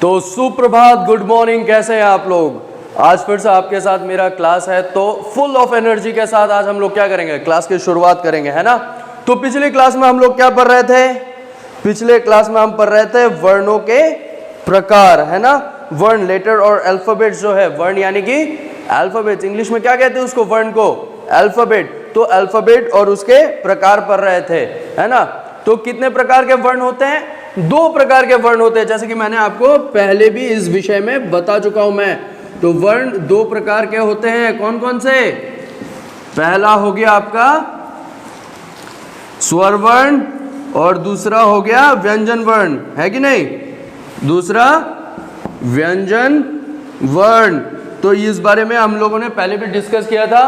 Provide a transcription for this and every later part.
तो सुप्रभात, good morning, कैसे हैं आप लोग। आज फिर से आपके साथ मेरा क्लास है, तो फुल ऑफ एनर्जी के साथ आज हम लोग क्या करेंगे, क्लास की शुरुआत करेंगे, है ना। तो पिछली क्लास में हम लोग क्या पढ़ रहे थे, पिछले क्लास में हम पढ़ रहे थे वर्णों के प्रकार, है ना। वर्ण, लेटर और अल्फाबेट जो है, वर्ण यानी कि अल्फाबेट, इंग्लिश में क्या कहते हैं उसको, वर्ण को अल्फाबेट। तो अल्फाबेट और उसके प्रकार पढ़ रहे थे, है ना। तो कितने प्रकार के वर्ण होते हैं, 2 प्रकार के वर्ण होते हैं, जैसे कि मैंने आपको पहले भी इस विषय में बता चुका हूं मैं। तो वर्ण 2 प्रकार के होते हैं, कौन कौन से। पहला हो गया आपका स्वर वर्ण और दूसरा हो गया व्यंजन वर्ण, है कि नहीं। दूसरा व्यंजन वर्ण, तो इस बारे में हम लोगों ने पहले भी डिस्कस किया था।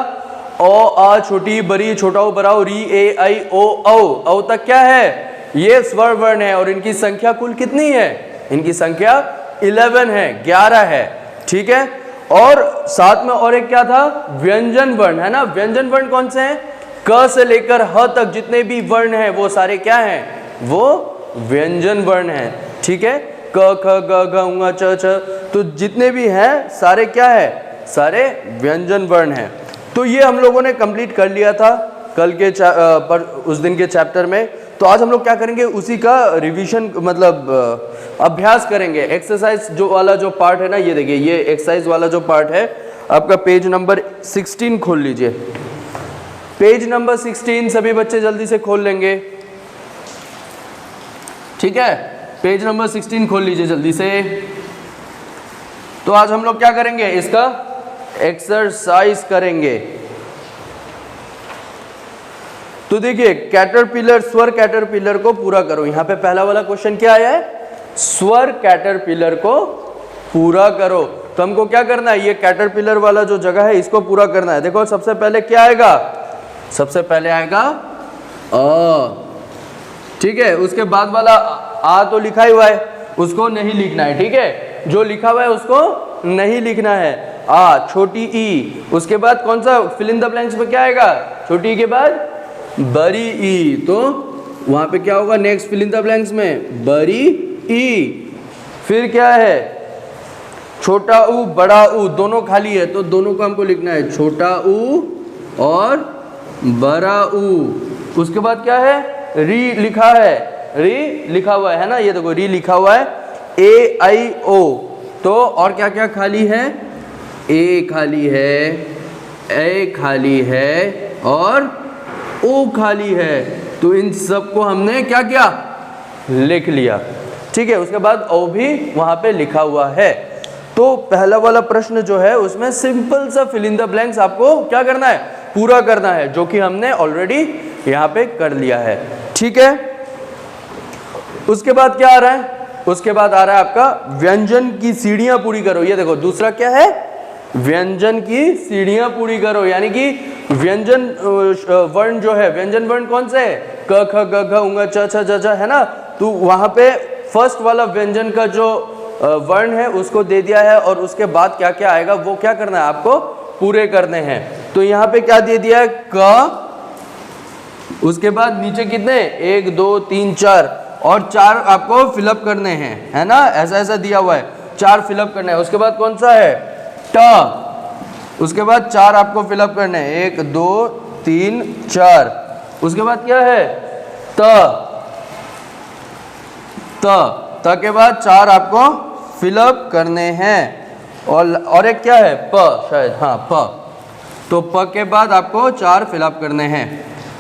ओ आ छोटी बड़ी छोटा ओ बड़ा री ए आई ओ औ तक क्या है, ये स्वर वर्ण है और इनकी संख्या कुल कितनी है, इनकी संख्या 11 है, 11 है, ठीक है। और साथ में और एक क्या था, व्यंजन वर्ण, है ना। व्यंजन वर्ण कौन से हैं, क से लेकर ह तक जितने भी वर्ण हैं वो सारे क्या हैं, वो व्यंजन वर्ण हैं, ठीक है। क ख ग घ ङ च छ, तो जितने भी हैं सारे क्या है, सारे व्यंजन वर्ण हैं। तो ये हम लोगों ने कंप्लीट कर लिया था कल के उस दिन के चैप्टर में। तो आज हम लोग क्या करेंगे, उसी का रिवीजन, मतलब अभ्यास करेंगे। एक्सरसाइज जो वाला जो पार्ट है ना, ये देखिए, ये एक्सरसाइज वाला जो पार्ट है आपका, पेज नंबर 16 खोल लीजिए। पेज नंबर 16 सभी बच्चे जल्दी से खोल लेंगे, ठीक है। पेज नंबर 16 खोल लीजिए जल्दी से। तो आज हम लोग क्या करेंगे, इसका एक्सरसाइज करेंगे। तो देखिए, कैटरपिलर, स्वर कैटरपिलर को पूरा करो। यहां पे पहला वाला क्वेश्चन क्या आया है, स्वर कैटरपिलर को पूरा करो। तो हमको क्या करना है, ये कैटरपिलर वाला जो जगह है इसको पूरा करना है। देखो सबसे पहले क्या आएगा, सबसे पहले आएगा अ, ठीक है। उसके बाद वाला आ तो लिखा ही हुआ है, उसको नहीं लिखना है, ठीक है। जो लिखा हुआ है उसको नहीं लिखना है। आ, छोटी ई, उसके बाद कौन सा, फिल इन द ब्लैंक्स में क्या आएगा, छोटी ई के बाद बड़ी ई। तो वहां पे क्या होगा, next fill in the blanks में बड़ी ई। फिर क्या है, छोटा ऊ बड़ा ऊ, दोनों खाली है, तो दोनों को हमको लिखना है, छोटा ऊ और बड़ा ऊ। उसके बाद क्या है, री लिखा है, री लिखा हुआ है ना, ये देखो री लिखा हुआ है, ए आई ओ। तो और क्या क्या खाली है, ए खाली है, ए खाली है और ओ खाली है। तो इन सबको हमने क्या किया, लिख लिया, ठीक है। उसके बाद ओ भी वहां पे लिखा हुआ है। तो पहला वाला प्रश्न जो है उसमें सिंपल सा फिल इन द ब्लैंक्स आपको क्या करना है, पूरा करना है, जो कि हमने ऑलरेडी यहाँ पे कर लिया है, ठीक है। उसके बाद क्या आ रहा है, उसके बाद आ रहा है आपका व्यंजन की सीढ़ियां पूरी करो। ये देखो दूसरा क्या है, व्यंजन की सीढ़ियां पूरी करो, यानी कि व्यंजन वर्ण जो है, व्यंजन वर्ण कौन से है, क ख ग घ ङ च छ ज झ, है ना। तो वहां पे फर्स्ट वाला व्यंजन का जो वर्ण है उसको दे दिया है, और उसके बाद क्या क्या आएगा वो क्या करना है, आपको पूरे करने हैं। तो यहाँ पे क्या दे दिया है, क, उसके बाद नीचे कितने, 1 2 3 4, और 4 आपको फिलअप करने हैं, है ना, ऐसा ऐसा दिया हुआ है, 4 फिलअप करना है। उसके बाद कौन सा है, ट, उसके बाद 4 आपको फिलअप करने हैं, 1 2 3 4। उसके बाद क्या है, त, त के बाद 4 आपको फिलअप करने हैं, और एक क्या है, प शायद, हाँ प। तो प के बाद आपको 4 फिलअप करने हैं,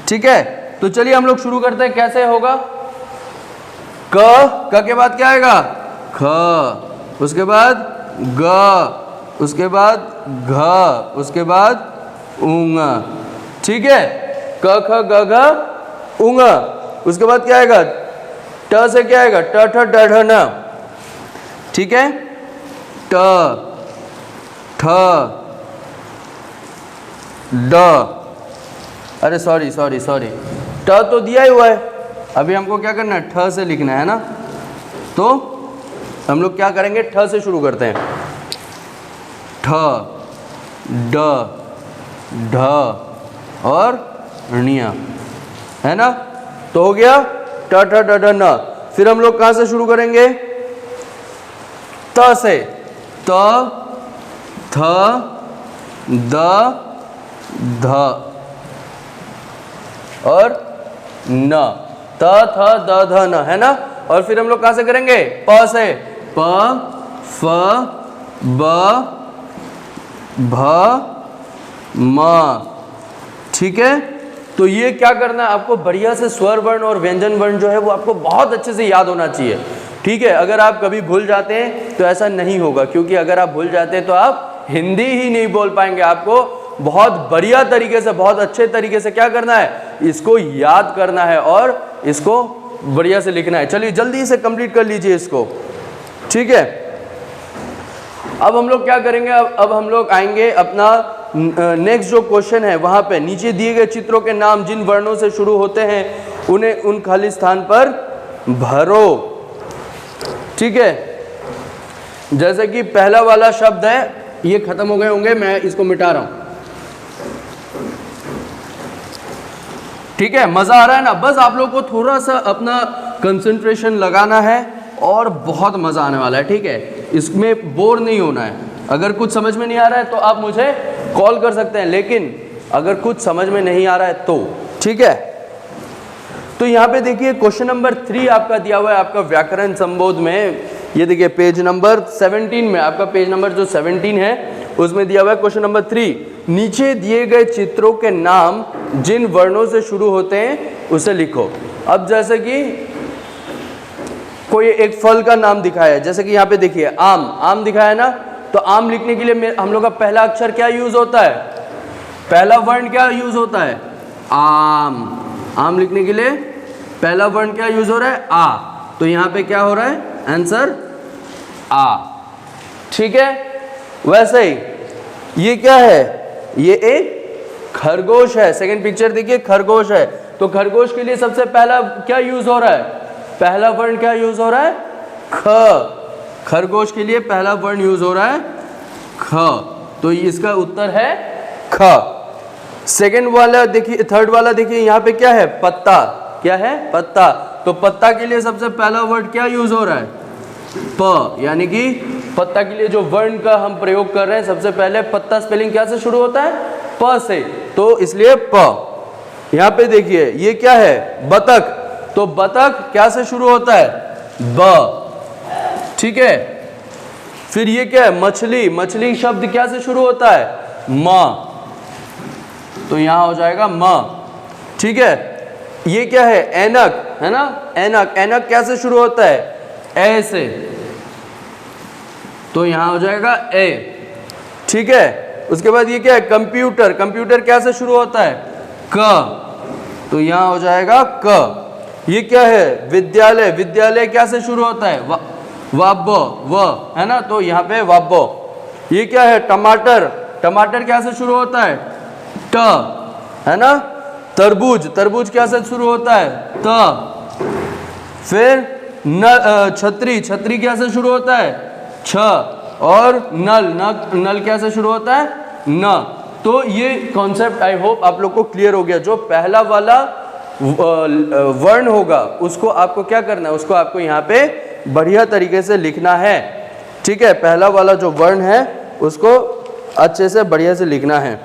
ठीक है। तो चलिए हम लोग शुरू करते हैं, कैसे होगा। क के बाद क्या आएगा, ख, उसके बाद ग, उसके बाद घ, उसके बाद ऊंग, ठीक है। क ख ग घ ऊंग। उसके बाद क्या आएगा, ट से क्या आएगा, ट ठ ड ढ न, ठीक है। ट ठ ड, अरे सॉरी सॉरी सॉरी, ट तो दिया ही हुआ है, अभी हमको क्या करना है, ठ से लिखना है ना। तो हम लोग क्या करेंगे, ठ से शुरू करते हैं, ठ ड ढ और णिया, है ना। तो हो गया ट ठ ड ढ न। फिर हम लोग कहाँ से शुरू करेंगे, त से त थ द ध और न, त थ द ध न, है ना। और फिर हम लोग कहां से करेंगे, प से प फ ब भ म, ठीक है। तो ये क्या करना है आपको, बढ़िया से स्वर वर्ण और व्यंजन वर्ण जो है वो आपको बहुत अच्छे से याद होना चाहिए, ठीक है। अगर आप कभी भूल जाते हैं तो ऐसा नहीं होगा, क्योंकि अगर आप भूल जाते हैं तो आप हिंदी ही नहीं बोल पाएंगे। आपको बहुत बढ़िया तरीके से, बहुत अच्छे तरीके से क्या करना है, इसको याद करना है और इसको बढ़िया से लिखना है। चलिए जल्दी से कंप्लीट कर लीजिए इसको, ठीक है। अब हम लोग क्या करेंगे, अब हम लोग आएंगे अपना नेक्स्ट जो क्वेश्चन है वहां पे नीचे दिए गए चित्रों के नाम जिन वर्णों से शुरू होते हैं उन्हें उन खाली स्थान पर भरो, ठीक है। जैसे कि पहला वाला शब्द है, ये खत्म हो गए होंगे, मैं इसको मिटा रहा हूं, ठीक है। मजा आ रहा है ना, बस आप लोग को थोड़ा सा अपना कंसंट्रेशन लगाना है और बहुत मजा आने वाला है, ठीक है। इसमें बोर नहीं होना है। अगर कुछ समझ में नहीं आ रहा है तो आप मुझे कॉल कर सकते हैं, लेकिन अगर कुछ समझ में नहीं आ रहा है तो, ठीक है। तो यहाँ पे देखिए क्वेश्चन नंबर 3 आपका दिया हुआ है, आपका व्याकरण संबोध में, ये देखिए पेज नंबर 17 में, आपका पेज नंबर जो 17 है उसमें दिया हुआ है क्वेश्चन नंबर 3, नीचे दिए गए चित्रों के नाम जिन वर्णों से शुरू होते हैं उसे लिखो। अब जैसे कि कोई एक फल का नाम दिखाया है, जैसे कि यहाँ पे देखिए आम, आम दिखाया है ना, तो आम लिखने के लिए हम लोग का पहला अक्षर क्या यूज होता है, पहला वर्ण क्या यूज होता है, आम। आम लिखने के लिए पहला वर्ण क्या यूज हो रहा है, आ। तो यहाँ पे क्या हो रहा है, आंसर आ, ठीक है। वैसे ही ये क्या है, ये एक खरगोश है। सेकंड पिक्चर देखिए, खरगोश है, तो खरगोश के लिए सबसे पहला क्या यूज हो रहा है, पहला वर्ण क्या यूज हो रहा है, ख। खरगोश के लिए पहला वर्ण यूज हो रहा है ख, तो इसका उत्तर है ख। सेकंड वाला देखिए, थर्ड वाला देखिए, यहाँ पे क्या है, पत्ता, क्या है, पत्ता। तो पत्ता के लिए सबसे पहला वर्ड क्या यूज हो रहा है, प, यानी कि पत्ता के लिए जो वर्ण का हम प्रयोग कर रहे हैं, सबसे पहले पत्ता स्पेलिंग क्या से शुरू होता है, प से, तो इसलिए प। यहाँ पे देखिए ये क्या है, बतख, तो बतख क्या से शुरू होता है, ब, ठीक है। फिर ये क्या है, मछली, मछली शब्द क्या से शुरू होता है, म, तो यहां हो जाएगा म, ठीक है। ये क्या है, ऐनक, है ना, ऐनक, ऐनक क्या से शुरू होता है, ए से, तो यहां हो जाएगा ए, ठीक है। उसके बाद ये क्या है, कंप्यूटर, कंप्यूटर क्या से शुरू होता है, क, तो यहां हो जाएगा क। ये क्या है, विद्यालय, विद्यालय क्या से शुरू होता है, वाब्बो, व, है ना, तो यहाँ पे वाब्बो। ये क्या है, टमाटर, टमाटर क्या से शुरू होता है, ट, है ना। तरबूज, तरबूज क्या से शुरू होता है, त। फिर छतरी, छतरी क्या से शुरू होता है, छ। और नल, नल क्या से शुरू होता है, न। तो ये कॉन्सेप्ट आई होप आप लोग को क्लियर हो गया। जो पहला वाला वर्ण होगा उसको आपको क्या करना है, उसको आपको यहाँ पे बढ़िया तरीके से लिखना है, ठीक है। पहला वाला जो वर्ण है उसको अच्छे से बढ़िया से लिखना है।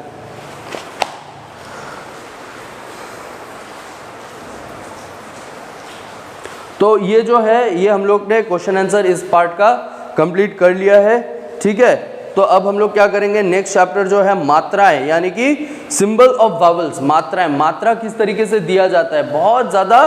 तो ये जो है, ये हम लोग ने क्वेश्चन आंसर इस पार्ट का कंप्लीट कर लिया है, ठीक है। तो अब हम लोग क्या करेंगे, नेक्स्ट चैप्टर जो है मात्राएं, यानी कि सिंबल ऑफ वावल्स, मात्राएं, मात्रा किस तरीके से दिया जाता है, बहुत ज़्यादा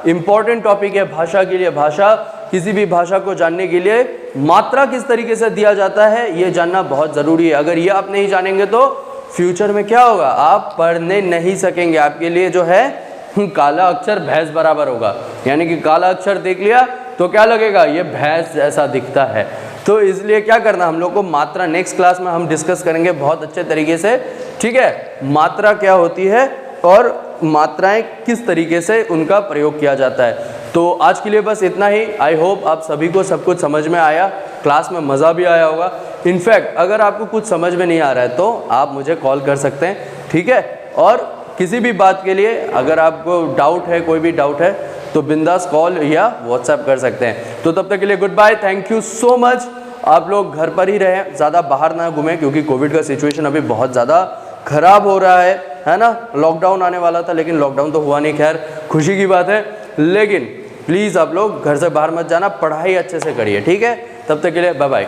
इंपॉर्टेंट टॉपिक है भाषा के लिए। भाषा, किसी भी भाषा को जानने के लिए मात्रा किस तरीके से दिया जाता है ये जानना बहुत ज़रूरी है। अगर ये आप नहीं जानेंगे तो फ्यूचर में क्या होगा, आप पढ़ने नहीं सकेंगे। आपके लिए जो है काला अक्षर भैंस बराबर होगा, यानी कि काला अक्षर देख लिया तो क्या लगेगा, ये भैंस जैसा दिखता है। तो इसलिए क्या करना, हम लोग को मात्रा नेक्स्ट क्लास में हम डिस्कस करेंगे बहुत अच्छे तरीके से, ठीक है। मात्रा क्या होती है और मात्राएं किस तरीके से उनका प्रयोग किया जाता है। तो आज के लिए बस इतना ही। आई होप आप सभी को सब कुछ समझ में आया, क्लास में मज़ा भी आया होगा। इनफैक्ट अगर आपको कुछ समझ में नहीं आ रहा है तो आप मुझे कॉल कर सकते हैं, ठीक है। और किसी भी बात के लिए अगर आपको डाउट है, कोई भी डाउट है, तो बिंदास कॉल या व्हाट्सएप कर सकते हैं। तो तब तक के लिए goodbye, thank you so much. आप लोग घर पर ही रहें, ज़्यादा बाहर ना घूमें क्योंकि कोविड का सिचुएशन अभी बहुत ज़्यादा खराब हो रहा है ना। लॉकडाउन आने वाला था लेकिन लॉकडाउन तो हुआ नहीं, खैर खुशी की बात है। लेकिन प्लीज़ आप लोग घर से बाहर मत जाना, पढ़ाई अच्छे से करिए, ठीक है। तब तक के लिए बाय बाय।